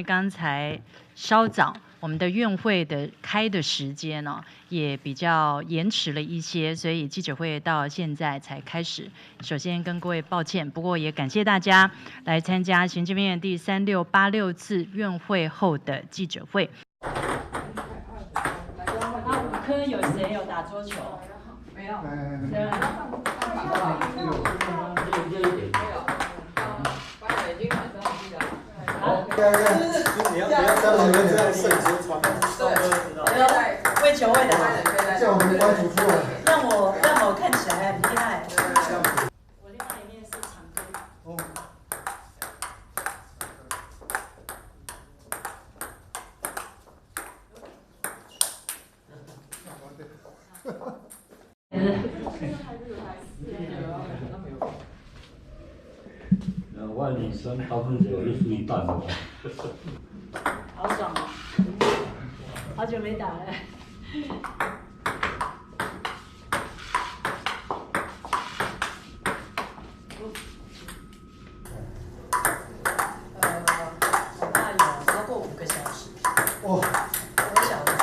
刚才稍早，我们的院会的开的时间呢，也比较延迟了一些，所以记者会到现在才开始。首先跟各位抱歉，不过也感谢大家来参加行政院第3686次院会后的记者会。5科有谁有打桌球？没有。你要像你们这样圣贤传对，为球会打，叫我们关主出来，让我看起来很厉害。我另外一面是长庚。哦。我女生高分者我就输一半了。好爽哦！好久没打了。我怕有超过5个小时。哦。我小的3。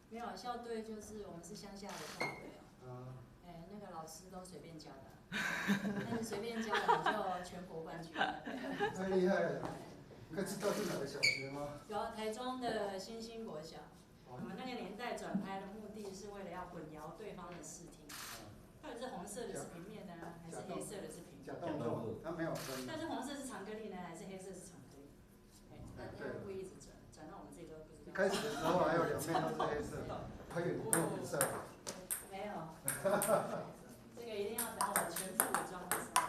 没有校队，就是我们是乡下的校队哦。那个老师都随便教的，但是随便教的就全国冠军。太厉害了！可以知道是哪个小学吗？有台中的新兴国小。我们那个年代转拍的目的是为了要混淆对方的视听，到底是红色的是平面的呢，还是黑色的是平面？假动作，他没有分。但是红色是长颗粒呢，还是黑色是长颗粒？那他故意一直转到我们这里都不知道。开始的时候还有2面都是黑色的，还有1个紫色的。没有。这个一定要等我全副武装的时候。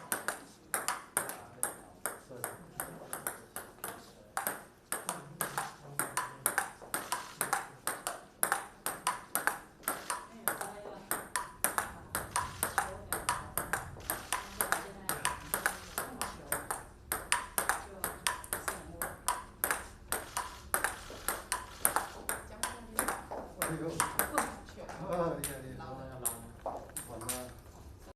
哎呦。